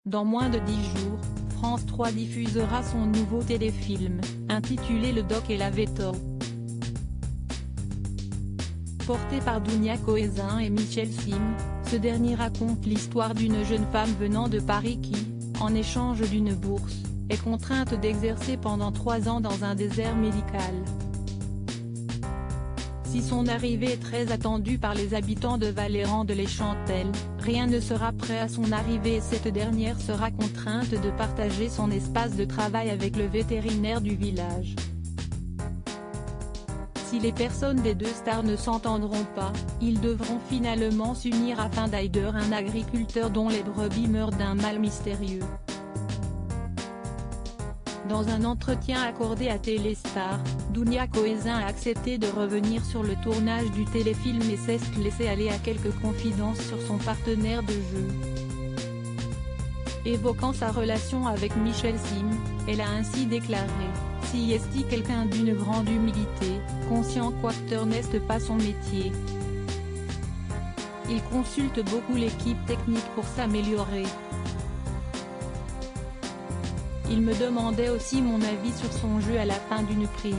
Dans moins de 10 jours, France 3 diffusera son nouveau téléfilm, intitulé Le Doc et la Veto. Porté par Dounia Cohézin et Michel Sim, ce dernier raconte l'histoire d'une jeune femme venant de Paris qui, en échange d'une bourse, est contrainte d'exercer pendant 3 ans dans un désert médical. Si son arrivée est très attendue par les habitants de Valéran-de-l'Échantelle, rien ne sera prêt à son arrivée et cette dernière sera contrainte de partager son espace de travail avec le vétérinaire du village. Si les personnes des deux stars ne s'entendront pas, ils devront finalement s'unir afin d'aider un agriculteur dont les brebis meurent d'un mal mystérieux. Dans un entretien accordé à Téléstar, Dounia Cohézin a accepté de revenir sur le tournage du téléfilm et s'est laissé aller à quelques confidences sur son partenaire de jeu. Évoquant sa relation avec Michel Sim, elle a ainsi déclaré: « Si est quelqu'un d'une grande humilité, conscient qu'acteur n'est pas son métier. Il consulte beaucoup l'équipe technique pour s'améliorer. Il me demandait aussi mon avis sur son jeu à la fin d'une prise.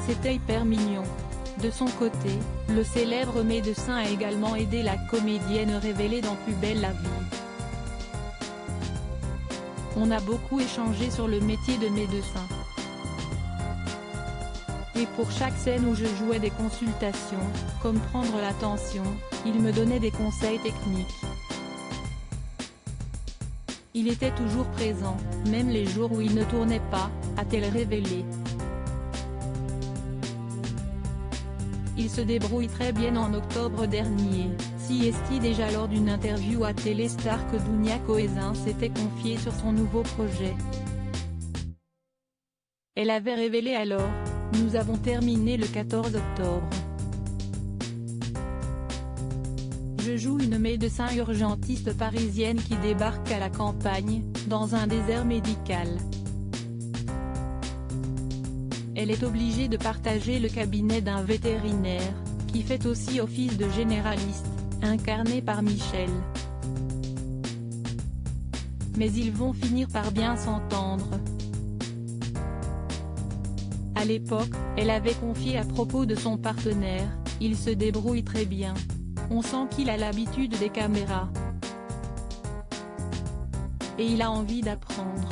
C'était hyper mignon. » De son côté, le célèbre médecin a également aidé la comédienne révélée dans Plus belle la vie. On a beaucoup échangé sur le métier de médecin. Et pour chaque scène où je jouais des consultations, comme prendre la tension, il me donnait des conseils techniques. Il était toujours présent, même les jours où il ne tournait pas, a-t-elle révélé. Il se débrouille très bien. En octobre dernier, si est déjà lors d'une interview à Téléstar que Dounia Cohézin s'était confiée sur son nouveau projet. Elle avait révélé alors: « Nous avons terminé le 14 octobre. Je joue une médecin urgentiste parisienne qui débarque à la campagne, dans un désert médical. Elle est obligée de partager le cabinet d'un vétérinaire, qui fait aussi office de généraliste, incarné par Michel. Mais ils vont finir par bien s'entendre. » À l'époque, elle avait confié à propos de son partenaire: « Il se débrouille très bien. On sent qu'il a l'habitude des caméras. Et il a envie d'apprendre. »